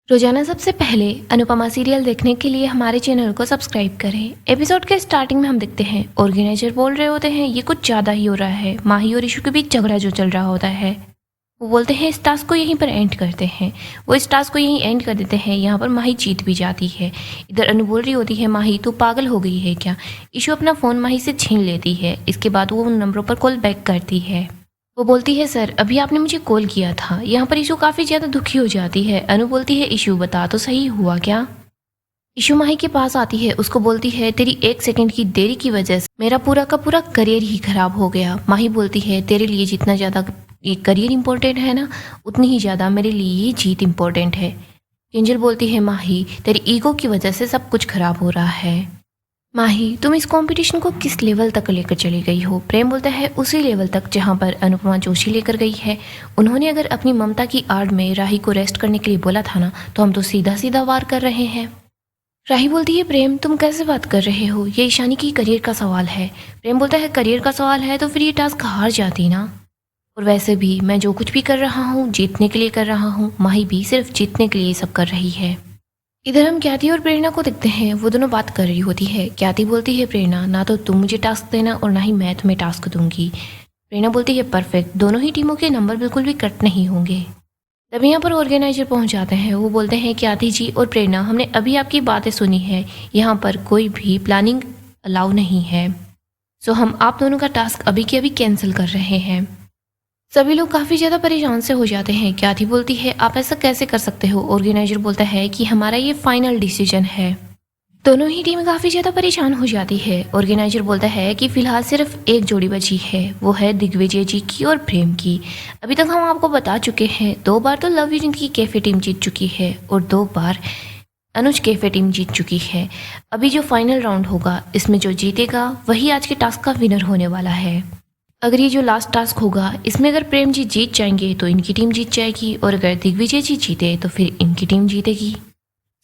रोजाना सबसे पहले अनुपमा सीरियल देखने के लिए हमारे चैनल को सब्सक्राइब करें। एपिसोड के स्टार्टिंग में हम देखते हैं ऑर्गेनाइजर बोल रहे होते हैं ये कुछ ज़्यादा ही हो रहा है। माही और ईशू के बीच झगड़ा जो चल रहा होता है, वो बोलते हैं इस टास्क को यहीं पर एंड करते हैं। वो इस टास्क को यहीं एंड कर देते हैं। यहाँ पर माही जीत भी जाती है। इधर अनु बोल रही होती है माही तू पागल हो गई है क्या। ईशू अपना फ़ोन माही से छीन लेती है। इसके बाद वो उन नंबरों पर कॉल बैक करती है। वो बोलती है सर अभी आपने मुझे कॉल किया था। यहाँ पर ईशू काफ़ी ज़्यादा दुखी हो जाती है। अनु बोलती है ईशू बता तो सही हुआ क्या। ईशू माही के पास आती है, उसको बोलती है तेरी 1 सेकंड की देरी की वजह से मेरा पूरा का पूरा करियर ही खराब हो गया। माही बोलती है तेरे लिए जितना ज़्यादा ये करियर इम्पोर्टेंट है ना, उतनी ही ज़्यादा मेरे लिए ये जीत इम्पोर्टेंट है। किंजल बोलती है माही तेरी ईगो की वजह से सब कुछ खराब हो रहा है। माही तुम इस कंपटीशन को किस लेवल तक लेकर चली गई हो। प्रेम बोलता है उसी लेवल तक जहां पर अनुपमा जोशी लेकर गई है। उन्होंने अगर अपनी ममता की आड़ में राही को रेस्ट करने के लिए बोला था ना, तो हम तो सीधा सीधा वार कर रहे हैं। राही बोलती है प्रेम तुम कैसे बात कर रहे हो, ये ईशानी की करियर का सवाल है। प्रेम बोलता है करियर का सवाल है तो फिर ये टास्क हार जाती ना। और वैसे भी मैं जो कुछ भी कर रहा हूँ जीतने के लिए कर रहा हूँ। माही भी सिर्फ जीतने के लिए सब कर रही है। इधर हम ख्याति और प्रेरणा को देखते हैं, वो दोनों बात कर रही होती है। ख्याति बोलती है प्रेरणा ना तो तुम मुझे टास्क देना और ना ही मैं तुम्हें टास्क दूंगी। प्रेरणा बोलती है परफेक्ट, दोनों ही टीमों के नंबर बिल्कुल भी कट नहीं होंगे। तभी यहाँ पर ऑर्गेनाइजर पहुँच जाते हैं। वो बोलते हैं ख्याति जी और प्रेरणा हमने अभी आपकी बातें सुनी है, यहाँ पर कोई भी प्लानिंग अलाउ नहीं है। सो हम आप दोनों का टास्क अभी के अभी कैंसिल कर रहे हैं। सभी लोग काफ़ी ज़्यादा परेशान से हो जाते हैं। ख्याति बोलती है आप ऐसा कैसे कर सकते हो। ऑर्गेनाइजर बोलता है कि हमारा ये फाइनल डिसीजन है। दोनों ही टीम काफ़ी ज़्यादा परेशान हो जाती है। ऑर्गेनाइजर बोलता है कि फ़िलहाल सिर्फ एक जोड़ी बची है, वो है दिग्विजय जी की और प्रेम की। अभी तक हम आपको बता चुके हैं 2 बार तो लव यू जिनकी कैफे टीम जीत चुकी है और 2 बार अनुज कैफे टीम जीत चुकी है। अभी जो फाइनल राउंड होगा इसमें जो जीतेगा वही आज के टास्क का विनर होने वाला है। अगर ये जो लास्ट टास्क होगा इसमें अगर प्रेम जी जीत जाएंगे तो इनकी टीम जीत जाएगी और अगर दिग्विजय जी जीते तो फिर इनकी टीम जीतेगी।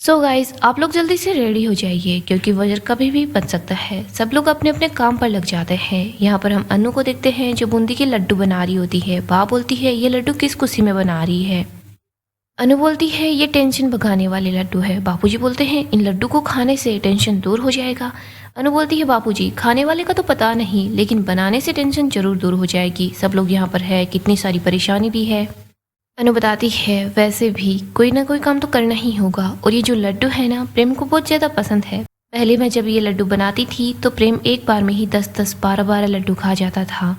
सो गाइज आप लोग जल्दी से रेडी हो जाइए क्योंकि वजर कभी भी बन सकता है। सब लोग अपने अपने काम पर लग जाते हैं। यहाँ पर हम अनु को देखते हैं जो बूंदी के लड्डू बना रही होती है। बा बोलती है ये लड्डू किस खुशी में बना रही है। अनु बोलती है ये टेंशन भगाने वाले लड्डू है। बापूजी बोलते हैं इन लड्डू को खाने से टेंशन दूर हो जाएगा। अनु बोलती है बापूजी खाने वाले का तो पता नहीं, लेकिन बनाने से टेंशन जरूर दूर हो जाएगी। सब लोग यहाँ पर है, कितनी सारी परेशानी भी है। अनु बताती है वैसे भी कोई ना कोई काम तो करना ही होगा और ये जो लड्डू है ना प्रेम को बहुत ज़्यादा पसंद है। पहले मैं जब ये लड्डू बनाती थी तो प्रेम एक बार में ही 10-10, 12-12 लड्डू खा जाता था।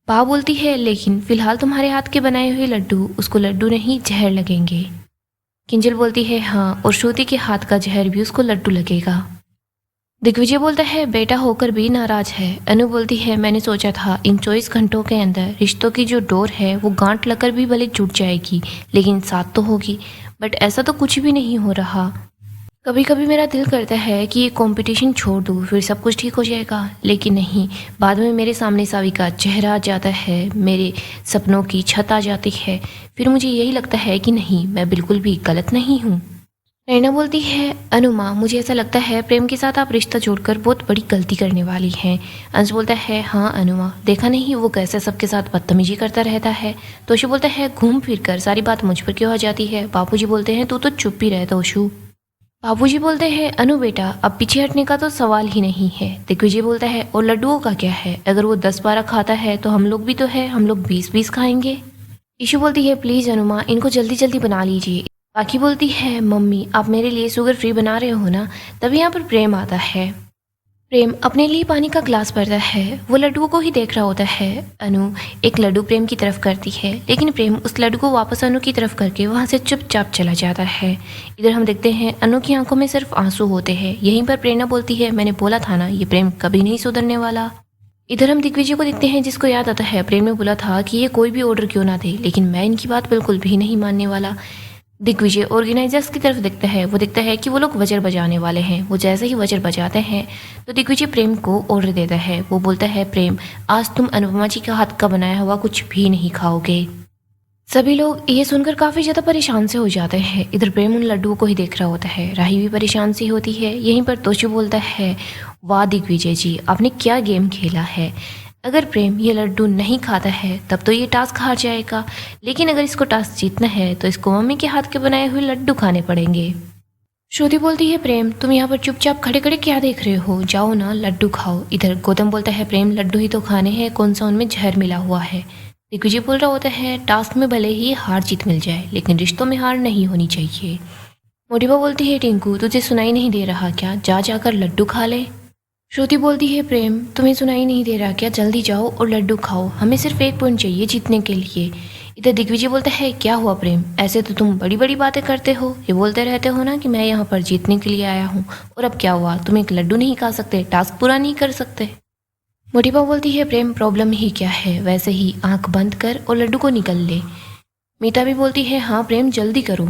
बा बोलती है लेकिन फिलहाल तुम्हारे हाथ के बनाए हुए लड्डू उसको लड्डू नहीं जहर लगेंगे। किंजल बोलती है हाँ, और श्रुति के हाथ का जहर भी उसको लड्डू लगेगा। दिग्विजय बोलता है बेटा होकर भी नाराज है। अनु बोलती है मैंने सोचा था इन 24 घंटों के अंदर रिश्तों की जो डोर है वो गांठ लगकर भी भले टूट जाएगी लेकिन साथ तो होगी, बट ऐसा तो कुछ भी नहीं हो रहा। कभी कभी मेरा दिल करता है कि ये कंपटीशन छोड़ दूँ फिर सब कुछ ठीक हो जाएगा, लेकिन नहीं, बाद में मेरे सामने सावी का चेहरा आ जाता है, मेरे सपनों की छत आ जाती है। फिर मुझे यही लगता है कि नहीं, मैं बिल्कुल भी गलत नहीं हूँ। नैना बोलती है अनुमा मुझे ऐसा लगता है प्रेम के साथ आप रिश्ता जोड़कर बहुत बड़ी गलती करने वाली हैं। अंश बोलता है हाँ अनुमा, देखा नहीं वो कैसे सबके साथ बदतमीजी करता रहता है। तोशु बोलता है घूम फिर कर सारी बात मुझ पर क्यों आ जाती है। बापूजी बोलते हैं तू तो चुप ही रह तोशु। बाबूजी बोलते हैं अनु बेटा अब पीछे हटने का तो सवाल ही नहीं है। दिग्विजय बोलता है और लड्डुओं का क्या है, अगर वो 10-12 खाता है तो हम लोग भी तो है, हम लोग 20-20 खाएंगे। ईशू बोलती है प्लीज़ अनुमा इनको जल्दी जल्दी बना लीजिए। बाकी बोलती है मम्मी आप मेरे लिए शुगर फ्री बना रहे हो ना। तभी यहाँ पर प्रेम आता है। प्रेम अपने लिए पानी का ग्लास भरता है, वो लड्डुओं को ही देख रहा होता है। अनु एक लड्डू प्रेम की तरफ करती है लेकिन प्रेम उस लड्डू को वापस अनु की तरफ करके वहाँ से चुपचाप चला जाता है। इधर हम देखते हैं अनु की आंखों में सिर्फ आंसू होते हैं। यहीं पर प्रेरणा बोलती है मैंने बोला था ना ये प्रेम कभी नहीं सुधरने वाला। इधर हम दिग्विजय को देखते हैं जिसको याद आता है प्रेम ने बोला था कि ये कोई भी ऑर्डर क्यों ना दे, लेकिन मैं इनकी बात बिल्कुल भी नहीं मानने वाला। दिग्विजय ऑर्गेनाइजर्स की तरफ देखता है, वो देखता है कि वो लोग वजर बजाने वाले हैं। वो जैसे ही वजर बजाते हैं तो दिग्विजय प्रेम को ऑर्डर देता है। वो बोलता है प्रेम आज तुम अनुपमा जी का हाथ का बनाया हुआ कुछ भी नहीं खाओगे। सभी लोग ये सुनकर काफ़ी ज़्यादा परेशान से हो जाते हैं। इधर प्रेम उन लड्डुओं को ही देख रहा होता है। राही भी परेशान सी होती है। यहीं पर तोशु बोलता है वाह दिग्विजय जी आपने क्या गेम खेला है। अगर प्रेम ये लड्डू नहीं खाता है तब तो ये टास्क हार जाएगा, लेकिन अगर इसको टास्क जीतना है तो इसको मम्मी के हाथ के बनाए हुए लड्डू खाने पड़ेंगे। श्रुति बोलती है प्रेम तुम यहाँ पर चुपचाप खड़े खड़े क्या देख रहे हो, जाओ ना लड्डू खाओ। इधर गौतम बोलता है प्रेम लड्डू ही तो खाने हैं, कौन सा उनमें जहर मिला हुआ है। दिग्विजय बोल रहा होता है टास्क में भले ही हार जीत मिल जाए लेकिन रिश्तों में हार नहीं होनी चाहिए। मोटिवा बोलती है टिंकू तुझे सुनाई नहीं दे रहा क्या, जा जाकर लड्डू खा ले। श्रुति बोलती है प्रेम तुम्हें सुनाई नहीं दे रहा क्या, जल्दी जाओ और लड्डू खाओ, हमें सिर्फ 1 पॉइंट चाहिए जीतने के लिए। इधर दिग्विजय बोलता है क्या हुआ प्रेम, ऐसे तो तुम बड़ी बड़ी बातें करते हो, ये बोलते रहते हो ना कि मैं यहाँ पर जीतने के लिए आया हूँ, और अब क्या हुआ, तुम एक लड्डू नहीं खा सकते, टास्क पूरा नहीं कर सकते। मोटिवा बोलती है प्रेम प्रॉब्लम ही क्या है, वैसे ही आंख बंद कर और लड्डू को निकल ले। मीता भी बोलती है हाँ प्रेम जल्दी करो।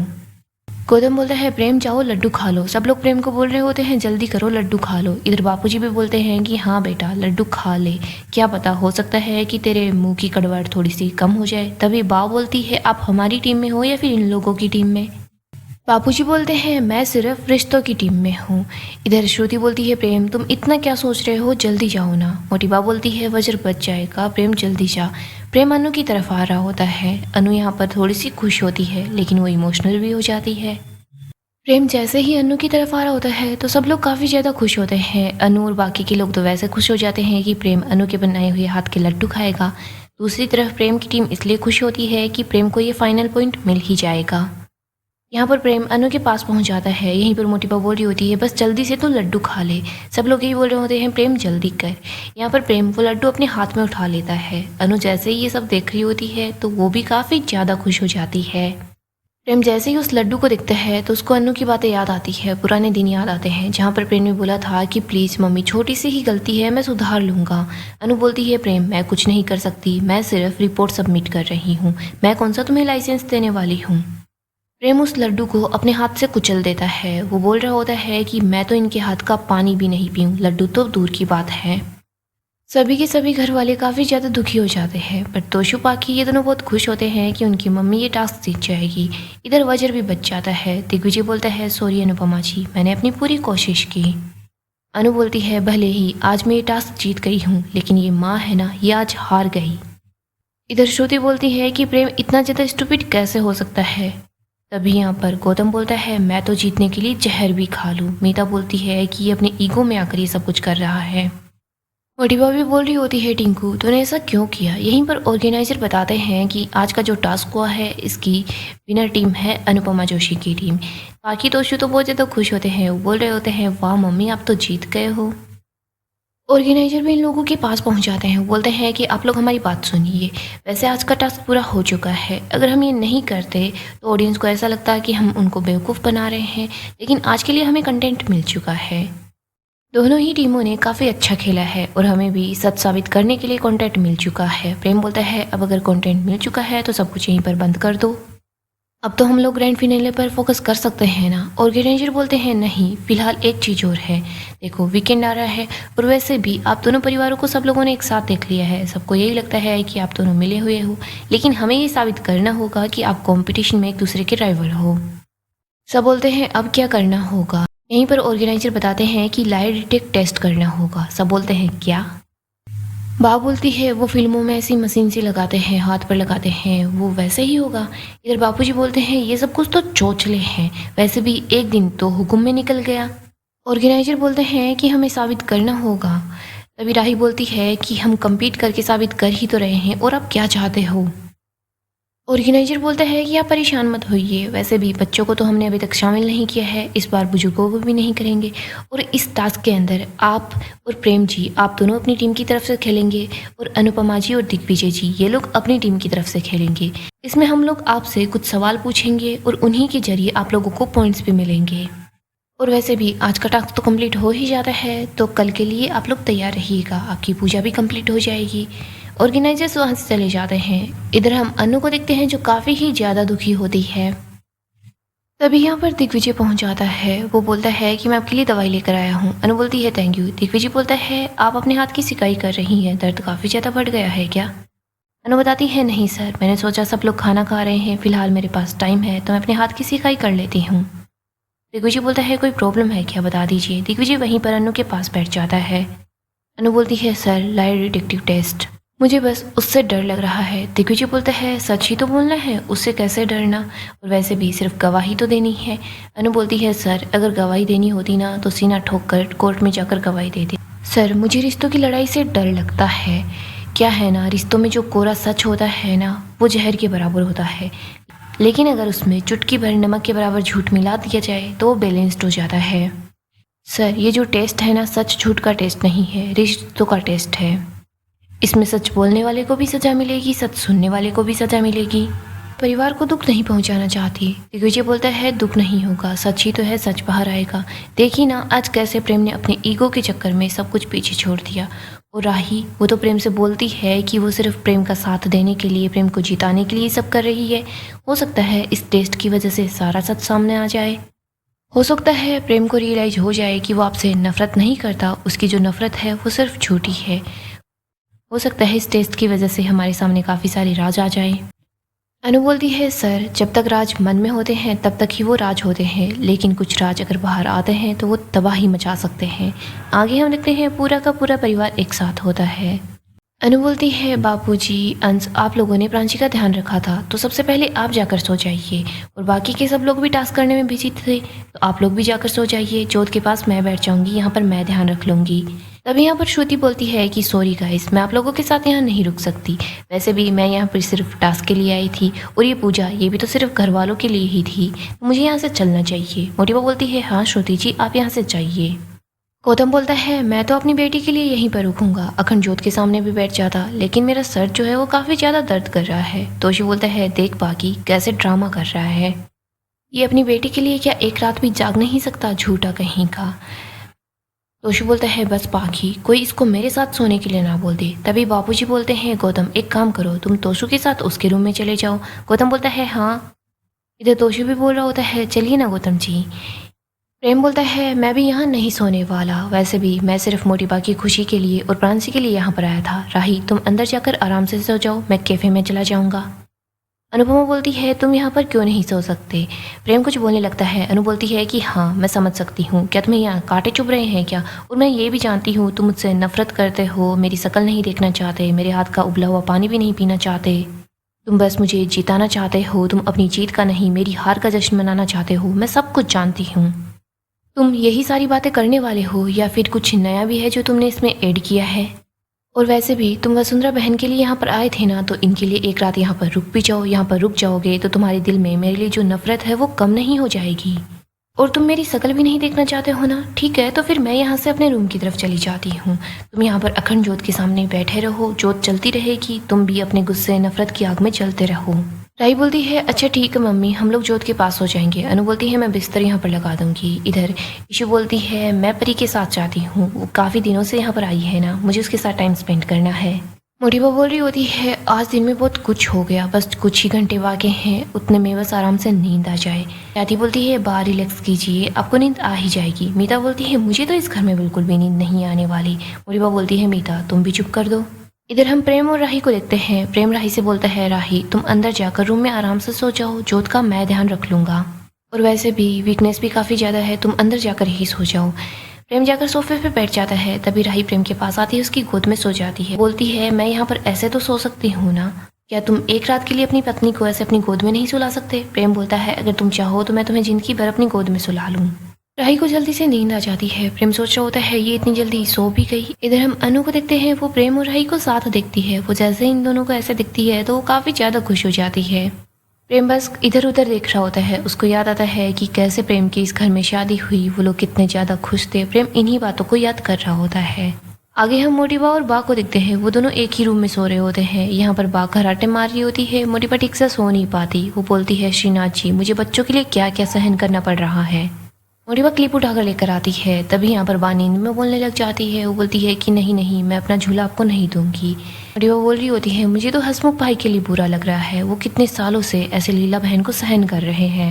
गौतम बोलता है प्रेम जाओ लड्डू खा लो, सब लोग प्रेम को बोल रहे होते हैं जल्दी करो लड्डू खा लो। इधर बापूजी भी बोलते हैं कि हाँ बेटा लड्डू खा ले, क्या पता हो सकता है कि तेरे मुंह की कड़वाहट थोड़ी सी कम हो जाए। तभी बा बोलती है आप हमारी टीम में हो या फिर इन लोगों की टीम में। बापूजी बोलते हैं मैं सिर्फ रिश्तों की टीम में हूँ। इधर श्रुति बोलती है प्रेम तुम इतना क्या सोच रहे हो, जल्दी जाओ ना। मोटिबा बोलती है वज्र बच जाएगा, प्रेम जल्दी जा। प्रेम अनु की तरफ आ रहा होता है। अनु यहाँ पर थोड़ी सी खुश होती है लेकिन वो इमोशनल भी हो जाती है। प्रेम जैसे ही अनु की तरफ आ रहा होता है तो सब लोग काफ़ी ज़्यादा खुश होते हैं। अनु और बाकी के लोग तो वैसे खुश हो जाते हैं कि प्रेम अनु के बनाए हुए हाथ के लड्डू खाएगा। दूसरी तरफ प्रेम की टीम इसलिए खुश होती है कि प्रेम को ये फाइनल पॉइंट मिल ही जाएगा। यहाँ पर प्रेम अनु के पास पहुँच जाता है। यहीं पर मोटिबा बोल रही होती है बस जल्दी से तो लड्डू खा ले। सब लोग यही बोल रहे होते हैं प्रेम जल्दी कर। यहाँ पर प्रेम वो लड्डू अपने हाथ में उठा लेता है। अनु जैसे ही ये सब देख रही होती है तो वो भी काफ़ी ज़्यादा खुश हो जाती है। प्रेम जैसे ही उस लड्डू को देखता है तो उसको अनु की बातें याद आती है, पुराने दिन याद आते हैं जहाँ पर प्रेम ने बोला था कि प्लीज़ मम्मी छोटी सी ही गलती है मैं सुधार लूँगा। अनु बोलती है प्रेम मैं कुछ नहीं कर सकती, मैं सिर्फ रिपोर्ट सबमिट कर रही हूँ, मैं कौन सा तुम्हें लाइसेंस देने वाली हूँ। प्रेम उस लड्डू को अपने हाथ से कुचल देता है। वो बोल रहा होता है कि मैं तो इनके हाथ का पानी भी नहीं पीऊँ, लड्डू तो दूर की बात है। सभी के सभी घर वाले काफ़ी ज़्यादा दुखी हो जाते हैं, पर तोशु पाकी ये दोनों बहुत खुश होते हैं कि उनकी मम्मी ये टास्क जीत जाएगी। इधर वज्र भी बच जाता है। दिग्विजय बोलता है सॉरी अनुपमा जी, मैंने अपनी पूरी कोशिश की। अनु बोलती है भले ही आज मैं ये टास्क जीत गई हूँ लेकिन ये माँ है ना, ये आज हार गई। इधर श्रुति बोलती है कि प्रेम इतना ज़्यादा स्टूपिड कैसे हो सकता है। तभी यहाँ पर गौतम बोलता है मैं तो जीतने के लिए जहर भी खा लूँ। मीता बोलती है कि ये अपने ईगो में आकर ये सब कुछ कर रहा है। मोटिबा भी बोल रही होती है टिंकू तूने ऐसा क्यों किया। यहीं पर ऑर्गेनाइजर बताते हैं कि आज का जो टास्क हुआ है इसकी विनर टीम है अनुपमा जोशी की टीम। बाकी तोशु तो बहुत ज़्यादा खुश होते हैं, वो बोल रहे होते हैं वाह मम्मी आप तो जीत गए हो। ऑर्गेनाइजर भी इन लोगों के पास पहुंच जाते हैं, बोलते हैं कि आप लोग हमारी बात सुनिए, वैसे आज का टास्क पूरा हो चुका है, अगर हम ये नहीं करते तो ऑडियंस को ऐसा लगता है कि हम उनको बेवकूफ़ बना रहे हैं, लेकिन आज के लिए हमें कंटेंट मिल चुका है। दोनों ही टीमों ने काफ़ी अच्छा खेला है और हमें भी सच साबित करने के लिए कंटेंट मिल चुका है। प्रेम बोलता है अब अगर कंटेंट मिल चुका है तो सब कुछ यहीं पर बंद कर दो, अब तो हम लोग ग्रैंड फिनाले पर फोकस कर सकते हैं ना। ऑर्गेनाइजर बोलते हैं नहीं, फिलहाल एक चीज़ और है, देखो वीकेंड आ रहा है और वैसे भी आप दोनों परिवारों को सब लोगों ने एक साथ देख लिया है, सबको यही लगता है कि आप दोनों मिले हुए हो, लेकिन हमें ये साबित करना होगा कि आप कॉम्पिटिशन में एक दूसरे के राइवल हो। सब बोलते हैं अब क्या करना होगा। यहीं पर ऑर्गेनाइजर बताते हैं कि लाई डिटेक्ट टेस्ट करना होगा। सब बोलते हैं क्या। बा बोलती है वो फिल्मों में ऐसी मशीन सी लगाते हैं, हाथ पर लगाते हैं, वो वैसे ही होगा। इधर बापूजी बोलते हैं ये सब कुछ तो चोचले हैं, वैसे भी एक दिन तो हुक्म में निकल गया। ऑर्गेनाइजर बोलते हैं कि हमें साबित करना होगा। तभी राही बोलती है कि हम compete करके साबित कर ही तो रहे हैं और आप क्या चाहते हो। ऑर्गेनाइजर बोलता है कि आप परेशान मत होइए, वैसे भी बच्चों को तो हमने अभी तक शामिल नहीं किया है, इस बार बुजुर्गों को भी नहीं करेंगे, और इस टास्क के अंदर आप और प्रेम जी आप दोनों अपनी टीम की तरफ से खेलेंगे और अनुपमा जी और दिग्विजय जी ये लोग अपनी टीम की तरफ से खेलेंगे। इसमें हम लोग आपसे कुछ सवाल पूछेंगे और उन्हीं के जरिए आप लोगों को पॉइंट्स भी मिलेंगे। और वैसे भी आज का टास्क तो कंप्लीट हो ही जाता है, तो कल के लिए आप लोग तैयार रहिएगा, आपकी पूजा भी कंप्लीट हो जाएगी। ऑर्गेनाइजर्स वहाँ से चले जाते हैं। इधर हम अनु को देखते हैं जो काफ़ी ही ज़्यादा दुखी होती है। तभी यहाँ पर दिग्विजय पहुँच जाता है। वो बोलता है कि मैं आपके लिए दवाई लेकर आया हूँ। अनु बोलती है थैंक यू। दिग्विजय बोलता है आप अपने हाथ की सिकाई कर रही हैं, दर्द काफ़ी ज़्यादा बढ़ गया है क्या। अनु बताती है नहीं सर, मैंने सोचा सब लोग खाना खा रहे हैं, फिलहाल मेरे पास टाइम है तो मैं अपने हाथ की सिकाई कर लेती हूँ। दिग्विजय बोलता है कोई प्रॉब्लम है क्या, बता दीजिए। दिग्विजय वहीं पर अनु के पास बैठ जाता है। अनु बोलती है सर लाई डिटेक्टिव टेस्ट। मुझे बस उससे डर लग रहा है। दिग्विजय बोलता है सच ही तो बोलना है, उससे कैसे डरना, और वैसे भी सिर्फ गवाही तो देनी है। अनु बोलती है सर अगर गवाही देनी होती ना तो सीना ठोक कर कोर्ट में जाकर गवाही दे दे। सर मुझे रिश्तों की लड़ाई से डर लगता है। क्या है ना, रिश्तों में जो कोरा सच होता है ना वो जहर के बराबर होता है, लेकिन अगर उसमें चुटकी भर नमक के बराबर झूठ मिला दिया जाए तो वो बैलेंस्ड हो जाता है। सर ये जो टेस्ट है ना सच झूठ का टेस्ट नहीं है, रिश्तों का टेस्ट है। इसमें सच बोलने वाले को भी सजा मिलेगी, सच सुनने वाले को भी सजा मिलेगी। परिवार को दुख नहीं पहुंचाना चाहती। दिग्विजय बोलता है दुख नहीं होगा, सच ही तो है, सच बाहर आएगा। देखी ना आज कैसे प्रेम ने अपने ईगो के चक्कर में सब कुछ पीछे छोड़ दिया। और राही वो तो प्रेम से बोलती है कि वो सिर्फ प्रेम का साथ देने के लिए, प्रेम को जिताने के लिए सब कर रही है। हो सकता है इस टेस्ट की वजह से सारा सच सामने आ जाए। हो सकता है प्रेम को रियलाइज हो जाए कि वो आपसे नफरत नहीं करता, उसकी जो नफरत है वो सिर्फ झूठी है। हो सकता है इस टेस्ट की वजह से हमारे सामने काफ़ी सारे राज आ जाए। अनु बोलती है सर जब तक राज मन में होते हैं तब तक ही वो राज होते हैं, लेकिन कुछ राज अगर बाहर आते हैं तो वो तबाही मचा सकते हैं। आगे हम देखते हैं पूरा का पूरा परिवार एक साथ होता है। अनु बोलती है बापूजी अंश आप लोगों ने प्रांची का ध्यान रखा था तो सबसे पहले आप जाकर सो जाइए, और बाकी के सब लोग भी टास्क करने में बिजी थे तो आप लोग भी जाकर सो जाइए। जोत के पास मैं बैठ जाऊंगी, यहाँ पर मैं ध्यान रख लूंगी। तभी यहाँ पर श्रुति बोलती है कि सॉरी गाइस मैं आप लोगों के साथ यहाँ नहीं रुक सकती, वैसे भी मैं यहाँ पर सिर्फ टास्क के लिए आई थी, और ये पूजा ये भी तो सिर्फ घर वालों के लिए ही थी, तो मुझे यहाँ से चलना चाहिए। मोटिवा बोलती है हाँ श्रुति जी आप यहाँ से जाइए। गौतम बोलता है मैं तो अपनी बेटी के लिए यहीं पर रुकूंगा, अखंड जोत के सामने भी बैठ जाता, लेकिन मेरा सर जो है वो काफ़ी ज़्यादा दर्द कर रहा है। तोशी बोलता है देख बाकी कैसे ड्रामा कर रहा है, ये अपनी बेटी के लिए क्या एक रात भी जाग नहीं सकता, झूठा कहीं का। तोशु बोलता है बस पाखी कोई इसको मेरे साथ सोने के लिए ना बोल दे। तभी बापूजी बोलते हैं गौतम एक काम करो तुम तोशु के साथ उसके रूम में चले जाओ। गौतम बोलता है हाँ। इधर तोशु भी बोल रहा होता है चलिए ना गौतम जी। प्रेम बोलता है मैं भी यहाँ नहीं सोने वाला, वैसे भी मैं सिर्फ मोटिबा की खुशी के लिए और प्रांसी के लिए यहाँ पर आया था। राही तुम अंदर जाकर आराम से सो जाओ, मैं कैफे में चला जाऊँगा। अनुपमा बोलती है तुम यहाँ पर क्यों नहीं सो सकते। प्रेम कुछ बोलने लगता है। अनु बोलती है कि हाँ मैं समझ सकती हूँ, क्या तुम्हें यहाँ कांटे चुभ रहे हैं क्या, और मैं ये भी जानती हूँ तुम मुझसे नफरत करते हो, मेरी शक्ल नहीं देखना चाहते, मेरे हाथ का उबला हुआ पानी भी नहीं पीना चाहते, तुम बस मुझे जिताना चाहते हो, तुम अपनी जीत का नहीं मेरी हार का जश्न मनाना चाहते हो, मैं सब कुछ जानती हूँ। तुम यही सारी बातें करने वाले हो या फिर कुछ नया भी है जो तुमने इसमें ऐड किया है। और वैसे भी तुम वसुंधरा बहन के लिए यहाँ पर आए थे ना, तो इनके लिए एक रात यहाँ पर रुक भी जाओ। यहाँ पर रुक जाओगे तो तुम्हारे दिल में मेरे लिए जो नफरत है वो कम नहीं हो जाएगी। और तुम मेरी शक्ल भी नहीं देखना चाहते हो ना, ठीक है तो फिर मैं यहाँ से अपने रूम की तरफ चली जाती हूँ। तुम यहाँ पर अखंड जोत के सामने बैठे रहो, जोत चलती रहेगी, तुम भी अपने गुस्से नफरत की आग में चलते रहो। राही बोलती है अच्छा ठीक है मम्मी हम लोग जोत के पास हो जाएंगे। अनु बोलती है मैं बिस्तर यहाँ पर लगा दूंगी। इधर ईशु बोलती है मैं परी के साथ जाती हूँ, वो काफ़ी दिनों से यहाँ पर आई है ना, मुझे उसके साथ टाइम स्पेंड करना है। मोटिवा बोल रही होती है आज दिन में बहुत कुछ हो गया, बस कुछ ही घंटे वाके हैं, उतने में बस आराम से नींद आ जाए। राधी बोलती है बाहर रिलैक्स कीजिए आपको नींद आ ही जाएगी। मीता बोलती है मुझे तो इस घर में बिल्कुल भी नींद नहीं आने वाली। मोटिवा बोलती है मीता तुम भी चुप कर दो। इधर हम प्रेम और राही को देखते हैं। प्रेम राही से बोलता है राही तुम अंदर जाकर रूम में आराम से सो जाओ, जोत का मैं ध्यान रख लूँगा, और वैसे भी वीकनेस भी काफ़ी ज़्यादा है, तुम अंदर जाकर ही सो जाओ। प्रेम जाकर सोफे पे बैठ जाता है। तभी राही प्रेम के पास आती है, उसकी गोद में सो जाती है। बोलती है मैं यहाँ पर ऐसे तो सो सकती हूँ ना, क्या तुम एक रात के लिए अपनी पत्नी को ऐसे अपनी गोद में नहीं सुला सकते। प्रेम बोलता है अगर तुम चाहो तो मैं तुम्हें जिंदगी भर अपनी गोद में सुला लूँ। राही को जल्दी से नींद आ जाती है। प्रेम सोच रहा होता है ये इतनी जल्दी सो भी गई। इधर हम अनु को देखते हैं, वो प्रेम और राही को साथ देखती है। वो जैसे इन दोनों को ऐसे दिखती है तो वो काफ़ी ज़्यादा खुश हो जाती है। प्रेम बस इधर उधर देख रहा होता है, उसको याद आता है कि कैसे प्रेम की इस घर में शादी हुई, वो लोग कितने ज़्यादा खुश थे। प्रेम इन्हीं बातों को याद कर रहा होता है। आगे हम मोटिबा और बा को देखते हैं, वो दोनों एक ही रूम में सो रहे होते हैं। यहाँ पर बा घराटे मार रही होती है, मोटिबा ठीक से सो नहीं पाती। वो बोलती है श्रीनाथ जी मुझे बच्चों के लिए क्या क्या सहन करना पड़ रहा है। मोटिबा क्लिप उठाकर लेकर आती है। तभी यहाँ पर बा नींद में बोलने लग जाती है। वो बोलती है कि नहीं नहीं मैं अपना झूला आपको नहीं दूंगी। मोटिबा बोल रही होती है मुझे तो हसमुख भाई के लिए बुरा लग रहा है, वो कितने सालों से ऐसे लीला बहन को सहन कर रहे हैं।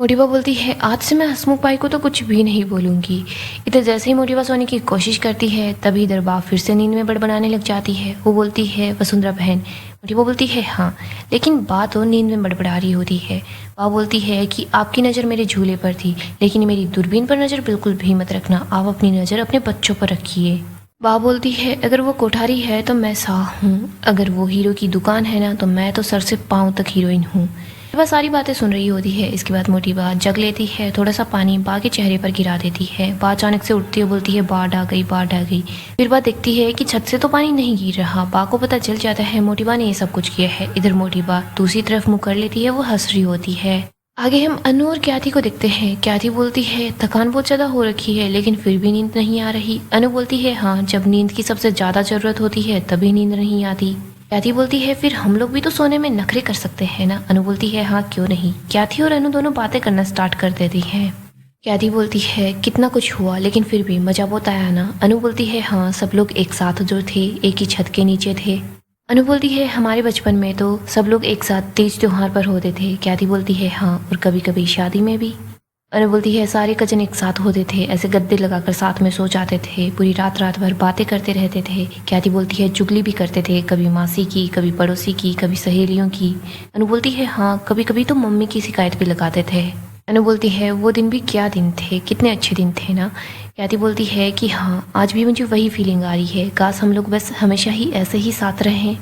मोटिबा बोलती है आज से मैं हसमुख भाई को तो कुछ भी नहीं बोलूंगी। इधर जैसे ही मोटिबा सोने की कोशिश करती है तभी इधर बा फिर से नींद में बड़बड़ाने लग जाती है। वो बोलती है वसुंधरा बहन। मोटिबा बोलती है हाँ, लेकिन बा तो नींद में बड़बड़ा रही होती है। बा बोलती है कि आपकी नज़र मेरे झूले पर थी, लेकिन मेरी दूरबीन पर नज़र बिल्कुल भी मत रखना, आप अपनी नज़र अपने बच्चों पर रखिए। बा बोलती है अगर वो कोठारी है तो मैं शाह हूँ, अगर वो हीरो की दुकान है ना तो मैं तो सर से पाँव तक हीरोइन हूँ। बा सारी बातें सुन रही होती है। इसके बाद मोटी बा जग लेती है, थोड़ा सा पानी बा के चेहरे पर गिरा देती है। बा अचानक से उठती है, बोलती है बाढ़ आ गई, बाढ़ आ गई। फिर बा देखती है कि छत से तो पानी नहीं गिर रहा। बा को पता चल जाता है मोटी बा ने ये सब कुछ किया है। इधर मोटी बा दूसरी तरफ मुँह कर लेती है, वो हंस रही होती है। आगे हम अनु और क्याथी को देखते हैं। क्याथी बोलती है थकान बहुत ज़्यादा हो रखी है लेकिन फिर भी नींद नहीं आ रही। अनु बोलती है हाँ, जब नींद की सबसे ज़्यादा ज़रूरत होती है तभी नींद नहीं आती। क्याथी बोलती है फिर हम लोग भी तो सोने में नखरे कर सकते हैं ना। अनु बोलती है हाँ क्यों नहीं। क्याथी और अनु दोनों बातें करना स्टार्ट कर देती हैं। क्याथी बोलती है कितना कुछ हुआ लेकिन फिर भी मज़ा बहुत आया ना। अनु बोलती है हाँ, सब लोग एक साथ जो थे एक ही छत के नीचे थे। अनु बोलती है हमारे बचपन में तो सब लोग एक साथ तीज त्योहार पर होते थे। क्याथी बोलती है हाँ, और कभी कभी शादी में भी। अनु बोलती है सारे कजन एक साथ होते थे, ऐसे गद्दे लगाकर साथ में सो जाते थे, पूरी रात रात भर बातें करते रहते थे। क्याथी बोलती है चुगली भी करते थे, कभी मासी की, कभी पड़ोसी की, कभी सहेलियों की। अनु बोलती है हाँ, कभी कभी तो मम्मी की शिकायत भी लगाते थे। अनु बोलती है वो दिन भी क्या दिन थे, कितने अच्छे दिन थे ना। क्याथी बोलती है कि हाँ, आज भी मुझे वही फीलिंग आ रही है, काश हम लोग बस हमेशा ही ऐसे ही साथ रहें।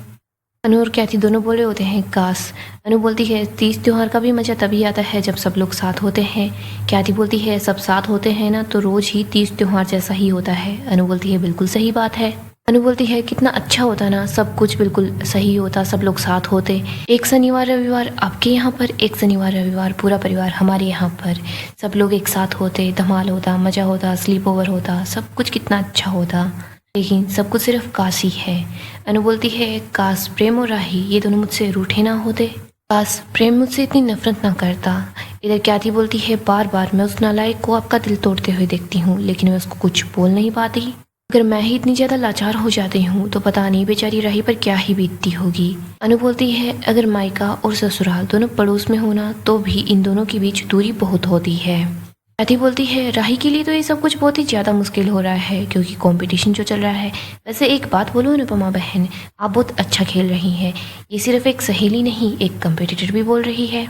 अनु और क्याथी दोनों बोले होते हैं काश। अनु बोलती है तीज त्योहार का भी मज़ा तभी आता है जब सब लोग साथ होते हैं। क्याथी बोलती है सब साथ होते हैं ना तो रोज़ ही तीज त्योहार जैसा ही होता है। अनु बोलती है बिल्कुल सही बात है। अनु बोलती है कितना अच्छा होता ना, सब कुछ बिल्कुल सही होता, सब लोग साथ होते। एक शनिवार रविवार आपके यहाँ पर, एक शनिवार रविवार पूरा परिवार हमारे यहाँ पर, सब लोग एक साथ होते, धमाल होता, मज़ा होता, स्लीप ओवर होता, सब कुछ कितना अच्छा होता। लेकिन सब कुछ सिर्फ काश ही है। अनु बोलती है काश प्रेम और राही ये दोनों मुझसे रूठे ना होते, काश प्रेम मुझसे इतनी नफरत ना करता। इधर क्याथी बोलती है बार बार मैं उस नालायक को आपका दिल तोड़ते हुए देखती हूँ लेकिन मैं उसको कुछ बोल नहीं पाती। अगर मैं ही इतनी ज़्यादा लाचार हो जाती हूँ तो पता नहीं बेचारी राही पर क्या ही बीतती होगी। अनु बोलती है अगर मायका और ससुराल दोनों पड़ोस में होना तो भी इन दोनों के बीच दूरी बहुत होती है। क्याथी बोलती है राही के लिए तो ये सब कुछ बहुत ही ज़्यादा मुश्किल हो रहा है क्योंकि कंपटीशन जो चल रहा है। वैसे एक बात बोलो अनुपमा बहन, आप बहुत अच्छा खेल रही हैं, ये सिर्फ एक सहेली नहीं एक कंपटीटर भी बोल रही है।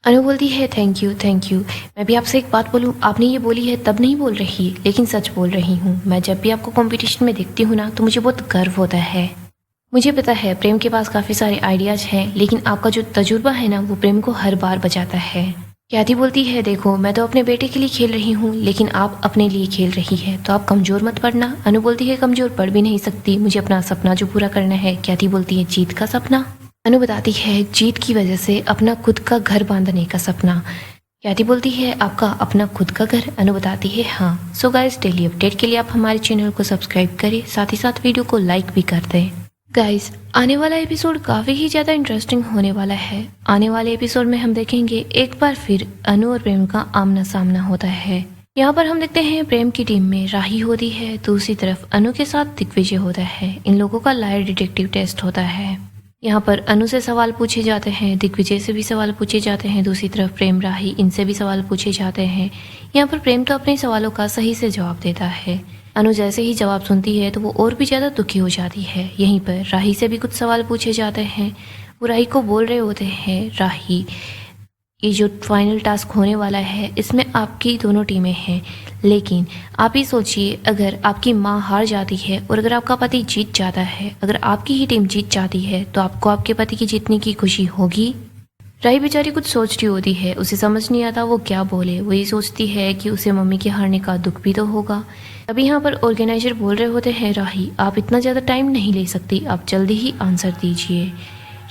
अनु बोलती है थैंक यू थैंक यू। मैं भी आपसे एक बात बोलूँ, आपने ये बोली है तब नहीं बोल रही लेकिन सच बोल रही हूँ। मैं जब भी आपको कंपटीशन में देखती हूँ ना तो मुझे बहुत गर्व होता है। मुझे पता है प्रेम के पास काफ़ी सारे आइडियाज़ हैं लेकिन आपका जो तजुर्बा है ना वो प्रेम को हर बार बचाता है। क्याथी बोलती है देखो मैं तो अपने बेटे के लिए खेल रही हूँ लेकिन आप अपने लिए खेल रही है तो आप कमज़ोर मत पड़ना। अनु बोलती है कमज़ोर पड़ भी नहीं सकती, मुझे अपना सपना जो पूरा करना है। क्याथी बोलती है जीत का सपना। अनु बताती है जीत की वजह से अपना खुद का घर बांधने का सपना। क्याथी बोलती है आपका अपना खुद का घर। अनु बताती है हाँ। सो गाइस डेली अपडेट के लिए आप हमारे चैनल को सब्सक्राइब करें, साथ ही साथ वीडियो को लाइक भी कर दें। गाइस आने वाला एपिसोड काफ़ी ही ज़्यादा इंटरेस्टिंग होने वाला है। आने वाले एपिसोड में हम देखेंगे एक बार फिर अनु और प्रेम का आमना सामना होता है। यहाँ पर हम देखते हैं प्रेम की टीम में राही होती है, दूसरी तरफ अनु के साथ दिग्विजय होता है। इन लोगों का लायर डिटेक्टिव टेस्ट होता है। यहाँ पर अनु से सवाल पूछे जाते हैं, दिग्विजय से भी सवाल पूछे जाते हैं, दूसरी तरफ प्रेम राही इनसे भी सवाल पूछे जाते हैं। यहाँ पर प्रेम तो अपने सवालों का सही से जवाब देता है। अनु जैसे ही जवाब सुनती है तो वो और भी ज़्यादा दुखी हो जाती है। यहीं पर राही से भी कुछ सवाल पूछे जाते हैं। वो राही को बोल रहे होते हैं राही ये जो फाइनल टास्क होने वाला है इसमें आपकी दोनों टीमें हैं, लेकिन आप ही सोचिए अगर आपकी माँ हार जाती है और अगर आपका पति जीत जाता है, अगर आपकी ही टीम जीत जाती है तो आपको आपके पति की जीतने की खुशी होगी। राही बेचारी कुछ सोच रही होती है, उसे समझ नहीं आता वो क्या बोले। वो ये सोचती है कि उसे मम्मी के हारने का दुख भी तो होगा। तभी यहाँ पर ऑर्गेनाइजर बोल रहे होते हैं राही आप इतना ज़्यादा टाइम नहीं ले सकती, आप जल्दी ही आंसर दीजिए।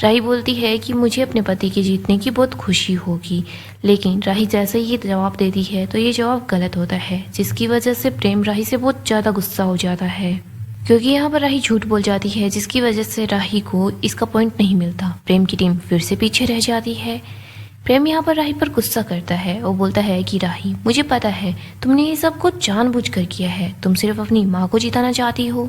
राही बोलती है कि मुझे अपने पति के जीतने की बहुत खुशी होगी, लेकिन राही जैसे ही ये जवाब देती है तो ये जवाब गलत होता है, जिसकी वजह से प्रेम राही से बहुत ज़्यादा गुस्सा हो जाता है क्योंकि यहाँ पर राही झूठ बोल जाती है, जिसकी वजह से राही को इसका पॉइंट नहीं मिलता। प्रेम की टीम फिर से पीछे रह जाती है। प्रेम यहाँ पर राही पर गुस्सा करता है और बोलता है कि राही मुझे पता है तुमने ये सब कुछ जानबूझकर किया है, तुम सिर्फ अपनी माँ को जिताना चाहती हो।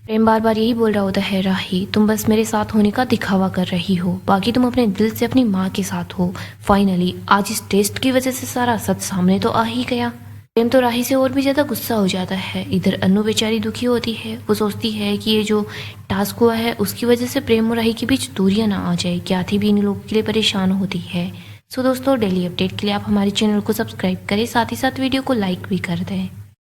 प्रेम बार बार यही बोल रहा होता है राही तुम बस मेरे साथ होने का दिखावा कर रही हो, बाकी तुम अपने दिल से अपनी माँ के साथ हो। फाइनली आज इस टेस्ट की वजह से सारा सच सामने तो आ ही गया। प्रेम तो राही से और भी ज़्यादा गुस्सा हो जाता है। इधर अनु बेचारी दुखी होती है, वो सोचती है कि ये जो टास्क हुआ है उसकी वजह से प्रेम और राही के बीच दूरियां ना आ जाए। क्याथी भी इन लोगों के लिए परेशान होती है। सो दोस्तों डेली अपडेट के लिए आप हमारे चैनल को सब्सक्राइब करें, साथ ही साथ वीडियो को लाइक भी कर दें।